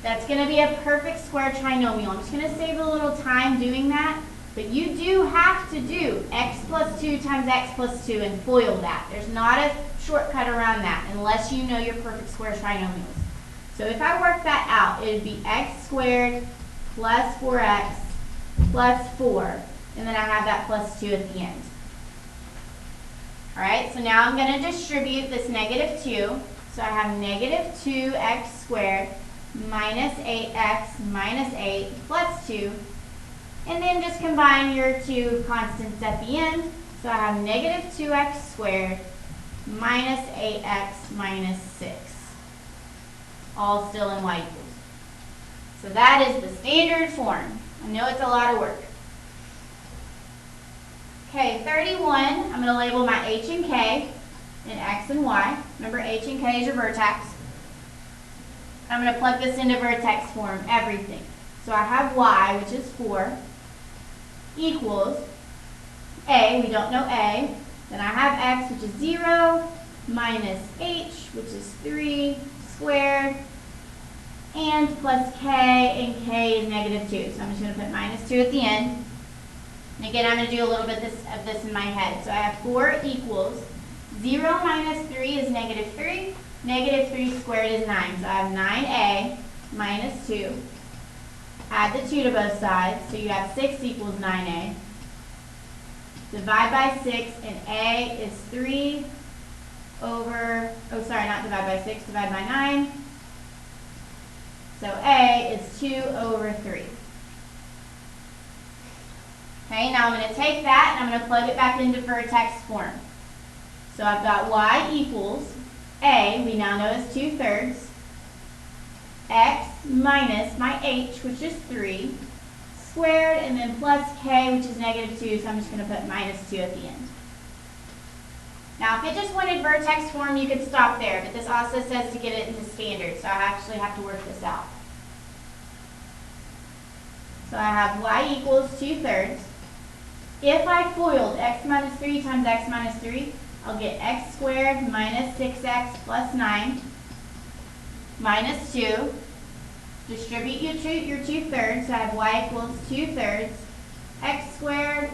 That's going to be a perfect square trinomial. I'm just going to save a little time doing that. But you do have to do x plus 2 times x plus 2 and FOIL that. There's not a shortcut around that unless you know your perfect square trinomials. So if I work that out, it would be x squared plus 4x plus 4. And then I have that plus 2 at the end. All right, so now I'm going to distribute this negative 2. So I have negative 2x squared minus 8x minus 8 plus 2. And then just combine your two constants at the end. So I have negative 2x squared minus 8x minus 6. All still in y equals. So that is the standard form. I know it's a lot of work. Okay, 31, I'm going to label my h and k in x and y. Remember, h and k is your vertex. I'm going to plug this into vertex form, everything. So I have y, which is 4, equals a, we don't know a. Then I have x, which is 0, minus h, which is 3 squared, and plus k, and k is negative 2. So I'm just going to put minus 2 at the end. And again, I'm going to do a little bit of this in my head. So I have 4 equals 0 minus 3 is negative 3. Negative 3 squared is 9. So I have 9a minus 2. Add the 2 to both sides. So you have 6 equals 9a. Divide by 6, and a is 3 over, oh sorry, not divide by 6, divide by 9. So a is 2 over 3. Okay, now I'm going to take that and I'm going to plug it back into vertex form. So I've got y equals a, we now know is 2/3, x minus my h, which is 3, squared, and then plus k, which is negative 2, so I'm just going to put minus 2 at the end. Now, if it just wanted vertex form, you could stop there, but this also says to get it into standard, so I actually have to work this out. So I have y equals 2/3. If I FOILed x minus 3 times x minus 3, I'll get x squared minus 6x plus 9 minus 2. Distribute your 2/3, so I have y equals 2/3. X squared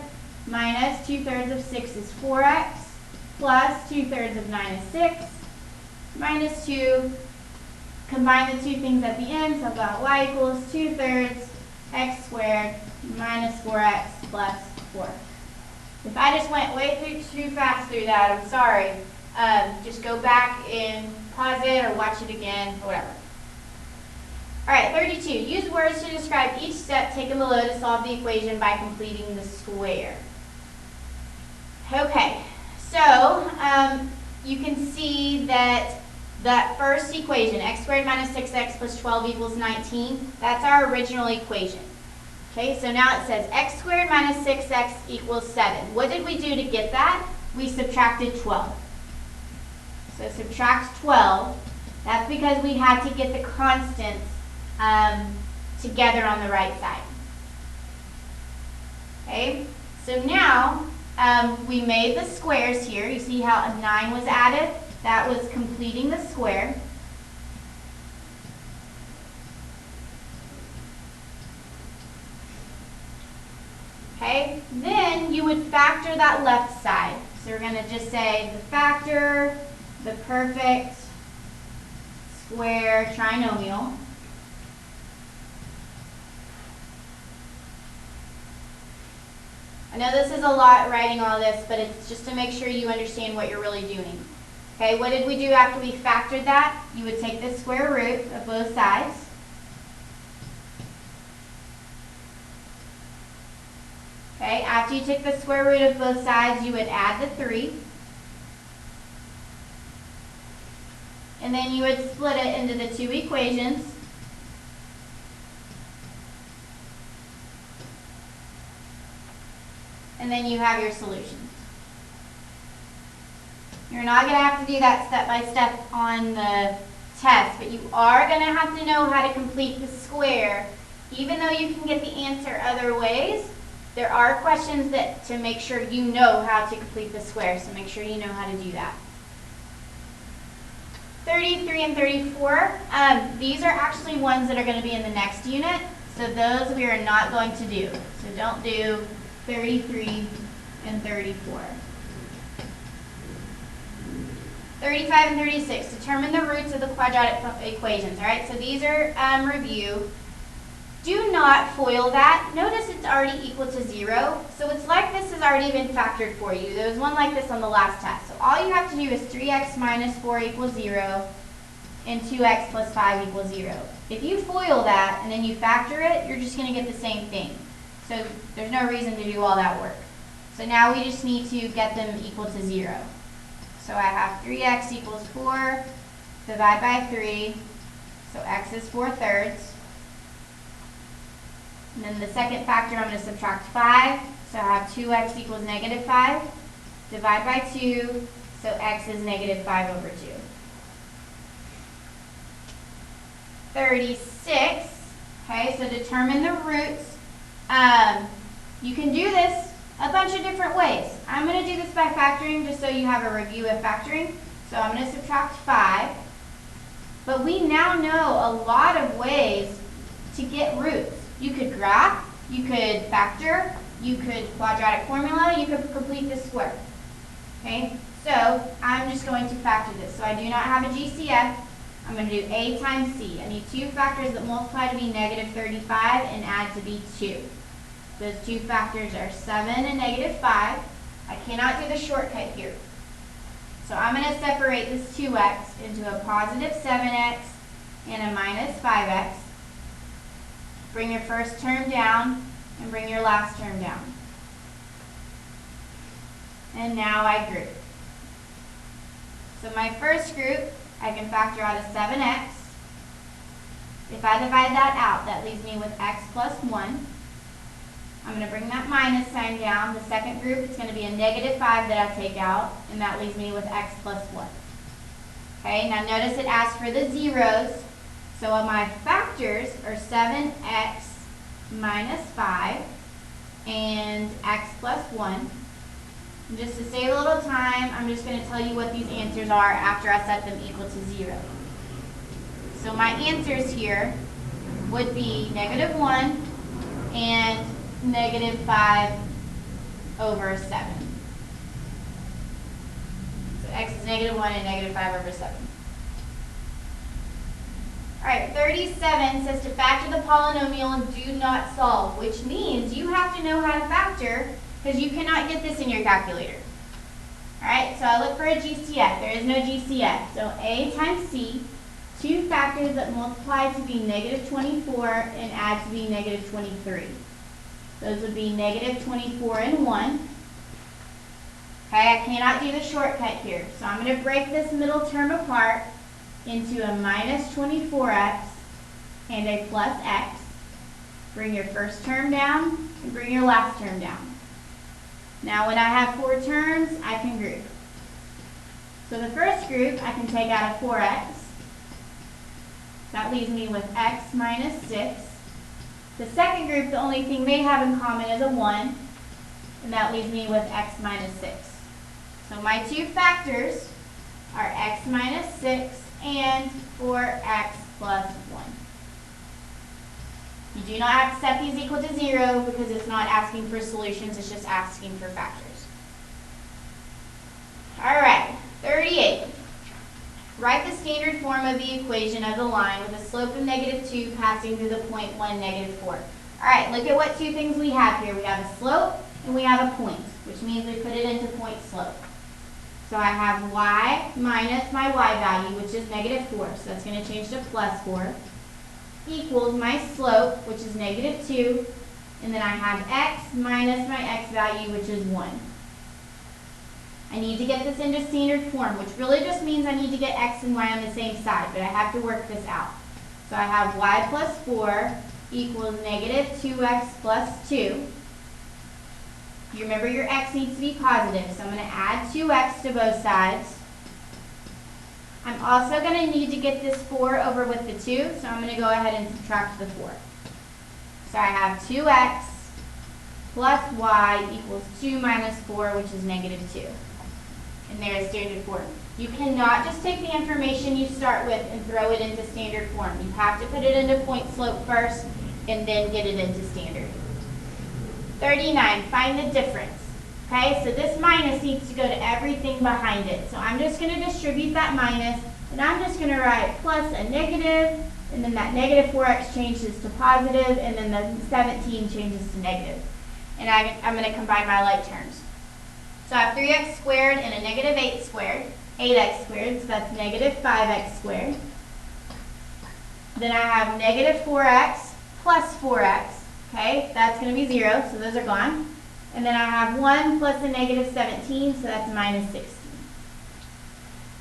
minus 2/3 of 6 is 4x, plus 2/3 of 9 is 6, minus 2. Combine the two things at the end, so I've got y equals 2/3 x squared minus 4x plus 4. If I just went way too fast through that, I'm sorry. Just go back and pause it or watch it again or whatever. All right, 32. Use words to describe each step taken below to solve the equation by completing the square. Okay, so you can see that that first equation, x squared minus 6x plus 12 equals 19, that's our original equation. Okay, so now it says x squared minus 6x equals 7. What did we do to get that? We subtracted 12. So subtract 12. That's because we had to get the constants together on the right side. Okay, so now we made the squares here. You see how a 9 was added? That was completing the square. Okay, then you would factor that left side. So we're going to just say the factor, the perfect square trinomial. I know this is a lot writing all this, but it's just to make sure you understand what you're really doing. Okay, what did we do after we factored that? You would take the square root of both sides. Okay, after you took the square root of both sides, you would add the 3. And then you would split it into the two equations. And then you have your solutions. You're not going to have to do that step by step on the test, but you are going to have to know how to complete the square. Even though you can get the answer other ways, there are questions that to make sure you know how to complete the square, so make sure you know how to do that. 33 and 34, these are actually ones that are going to be in the next unit, so those we are not going to do. So don't do 33 and 34. 35 and 36, determine the roots of the quadratic equations. All right, so these are review. Do not FOIL that. Notice it's already equal to 0, so it's like this has already been factored for you. There was one like this on the last test. So all you have to do is 3x minus 4 equals 0 and 2x plus 5 equals 0. If you FOIL that and then you factor it, you're just going to get the same thing. So there's no reason to do all that work. So now we just need to get them equal to 0. So I have 3x equals 4, divide by 3, so x is 4/3. And then the second factor, I'm going to subtract 5. So I have 2x equals negative 5. Divide by 2. So x is negative 5 over 2. 36. Okay, so determine the roots. You can do this a bunch of different ways. I'm going to do this by factoring just so you have a review of factoring. So I'm going to subtract 5. But we now know a lot of ways to get roots. You could graph, you could factor, you could quadratic formula, you could complete the square. Okay, so I'm just going to factor this. So I do not have a GCF. I'm going to do a times c. I need two factors that multiply to be negative 35 and add to be 2. Those two factors are 7 and negative 5. I cannot do the shortcut here. So I'm going to separate this 2x into a positive 7x and a minus 5x. Bring your first term down and bring your last term down. And now I group. So my first group, I can factor out a 7x. If I divide that out, that leaves me with x plus 1. I'm going to bring that minus sign down. The second group, it's going to be a negative 5 that I take out, and that leaves me with x plus 1. Okay, now notice it asks for the zeros. So my factors are 7x minus 5 and x plus 1. And just to save a little time, I'm just going to tell you what these answers are after I set them equal to 0. So my answers here would be negative 1 and negative 5 over 7. So x is negative 1 and negative 5 over 7. All right, 37 says to factor the polynomial and do not solve, which means you have to know how to factor because you cannot get this in your calculator. All right, so I look for a GCF. There is no GCF. So a times c, two factors that multiply to be negative 24 and add to be negative 23. Those would be negative 24 and 1. Okay, I cannot do the shortcut here. So I'm going to break this middle term apart into a minus 24x and a plus x. Bring your first term down and bring your last term down. Now when I have 4 terms, I can group. So the first group, I can take out a 4x. That leaves me with x minus 6. The second group, the only thing they have in common is a 1, and that leaves me with x minus 6. So my two factors are x minus 6 and 4x plus 1. You do not have to set these equal to 0 because it's not asking for solutions, it's just asking for factors. All right, 38. Write the standard form of the equation of the line with a slope of negative 2 passing through the point 1, negative 4. All right, look at what two things we have here. We have a slope and we have a point, which means we put it into point slope. So I have y minus my y value, which is negative 4, so that's going to change to plus 4, equals my slope, which is negative 2, and then I have x minus my x value, which is 1. I need to get this into standard form, which really just means I need to get x and y on the same side, but I have to work this out. So I have y plus 4 equals negative 2x plus 2. You remember your x needs to be positive, so I'm going to add 2x to both sides. I'm also going to need to get this 4 over with the 2, so I'm going to go ahead and subtract the 4. So I have 2x plus y equals 2 minus 4, which is negative 2. and there's standard form. You cannot just take the information you start with and throw it into standard form. You have to put it into point slope first and then get it into standard. 39, find the difference. Okay, so this minus needs to go to everything behind it. So I'm just going to distribute that minus, and I'm just going to write plus a negative, and then that negative 4x changes to positive, and then the 17 changes to negative. And I'm going to combine my like terms. So I have 3x squared and a negative 8x squared, so that's negative 5x squared. Then I have negative 4x plus 4x, okay, that's going to be 0, so those are gone. And then I have 1 plus a negative 17, so that's minus 16.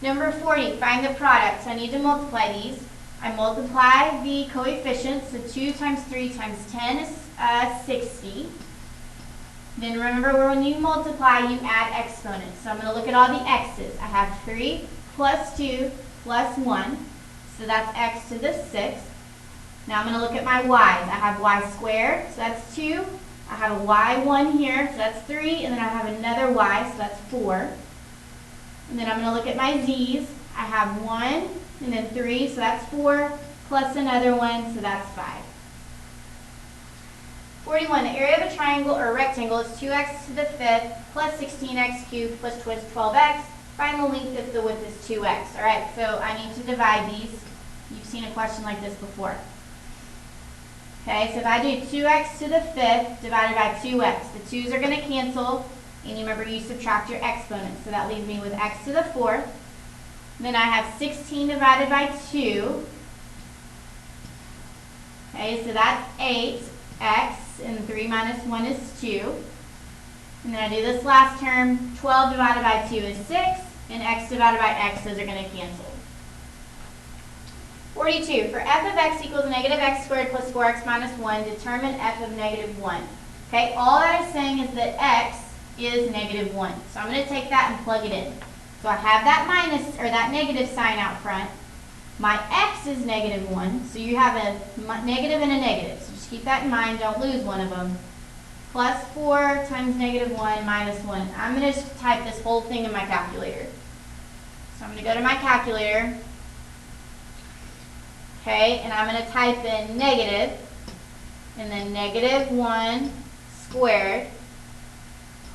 Number 40, find the product. So I need to multiply these. I multiply the coefficients, so 2 times 3 times 10 is 60. Then remember, when you multiply, you add exponents. So I'm going to look at all the x's. I have 3 plus 2 plus 1, so that's x to the 6th. Now I'm going to look at my y's. I have y squared, so that's 2. I have a y1 here, so that's 3. And then I have another y, so that's 4. And then I'm going to look at my z's. I have 1 and then 3, so that's 4, plus another 1, so that's 5. 41, the area of a triangle or rectangle is 2x to the 5th plus 16x cubed plus 12x. Find the length if the width is 2x. All right, so I need to divide these. You've seen a question like this before. Okay, so if I do 2x to the 5th divided by 2x, the 2's are going to cancel, and you remember you subtract your exponents, so that leaves me with x to the 4th. Then I have 16 divided by 2. Okay, so that's 8x, and 3 minus 1 is 2. And then I do this last term, 12 divided by 2 is 6, and x divided by x, those are going to cancel. 42, for f of x equals negative x squared plus 4x minus 1, determine f of negative 1. Okay, all that is saying is that x is negative 1. So I'm going to take that and plug it in. So I have that minus, or that negative sign out front. My x is negative 1, so you have a negative and a negative. So just keep that in mind, don't lose one of them. Plus 4 times negative 1 minus 1. I'm going to just type this whole thing in my calculator. So I'm going to go to my calculator. Okay, and I'm going to type in negative, and then negative 1 squared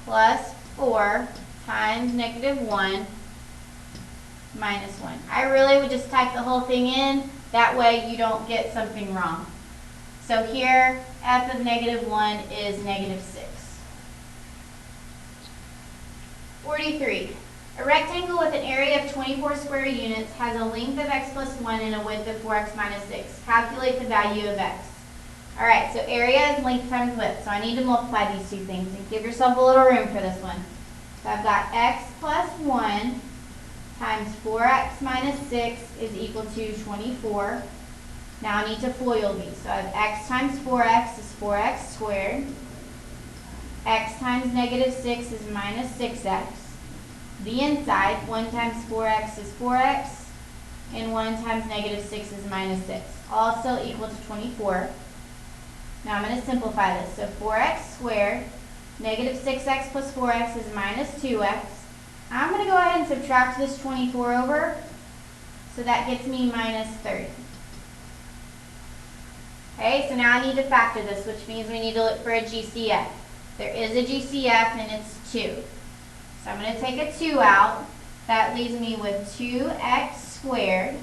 plus 4 times negative 1 minus 1. I really would just type the whole thing in. That way you don't get something wrong. So here, f of negative 1 is negative 6. 43. A rectangle with an area of 24 square units has a length of x plus 1 and a width of 4x minus 6. Calculate the value of x. All right, so area is length times width. So I need to multiply these two things and give yourself a little room for this one. So I've got x plus 1 times 4x minus 6 is equal to 24. Now I need to FOIL these. So I have x times 4x is 4x squared. X times negative 6 is minus 6x. The inside, 1 times 4x is 4x, and 1 times negative 6 is minus 6. Also equal to 24. Now I'm going to simplify this. So 4x squared, negative 6x plus 4x is minus 2x. I'm going to go ahead and subtract this 24 over, so that gets me minus 30. Okay, so now I need to factor this, which means we need to look for a GCF. There is a GCF, and it's 2. So I'm going to take a 2 out. That leaves me with 2x squared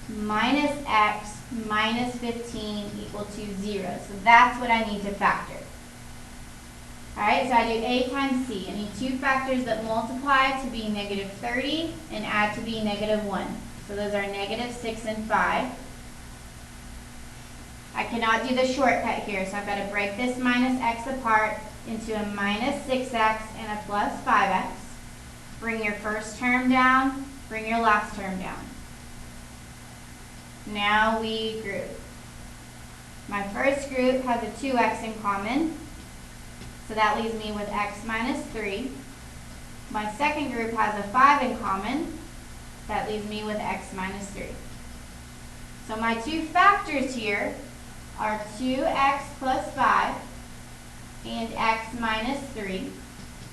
minus x minus 15 equal to 0. So that's what I need to factor. All right, so I do a times c. I need two factors that multiply to be negative 30 and add to be negative 1. So those are negative 6 and 5. I cannot do the shortcut here, so I've got to break this minus x apart into a minus 6x and a plus 5x. Bring your first term down, bring your last term down. Now we group. My first group has a 2x in common, so that leaves me with x minus 3. My second group has a 5 in common, that leaves me with x minus 3. So my two factors here are 2x plus 5 and x minus 3.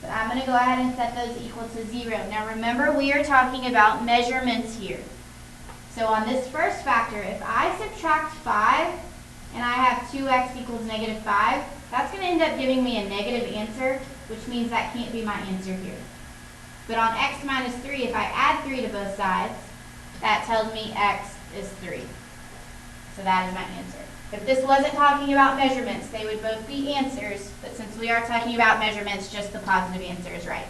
But I'm going to go ahead and set those equal to 0. Now remember, we are talking about measurements here. So on this first factor, if I subtract 5 and I have 2x equals negative 5, that's going to end up giving me a negative answer, which means that can't be my answer here. But on x minus 3, if I add 3 to both sides, that tells me x is 3. So that is my answer. If this wasn't talking about measurements, they would both be answers, but since we are talking about measurements, just the positive answer is right.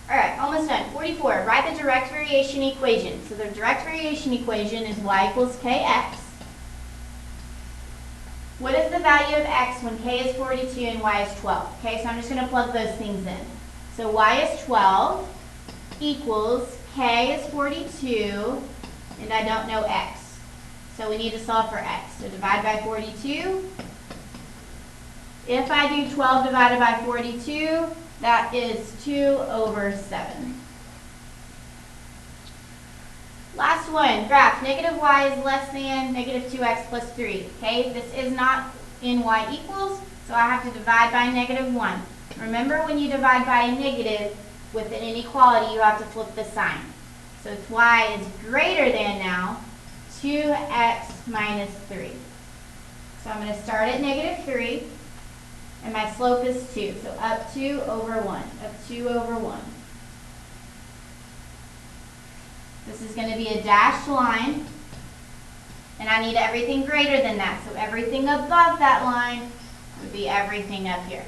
All right, almost done. 44, write the direct variation equation. So the direct variation equation is y equals kx. What is the value of x when k is 42 and y is 12? Okay, so I'm just going to plug those things in. So y is 12 equals k is 42, and I don't know x. So we need to solve for x. So divide by 42. If I do 12 divided by 42, that is 2 over 7. Last one, graph. Negative y is less than negative 2x plus 3. Okay, this is not in y equals, so I have to divide by negative 1. Remember, when you divide by a negative with an inequality, you have to flip the sign. So it's y is greater than now 2x minus 3. So I'm going to start at negative 3, and my slope is 2. So up 2 over 1, up 2 over 1. This is going to be a dashed line, and I need everything greater than that. So everything above that line would be everything up here.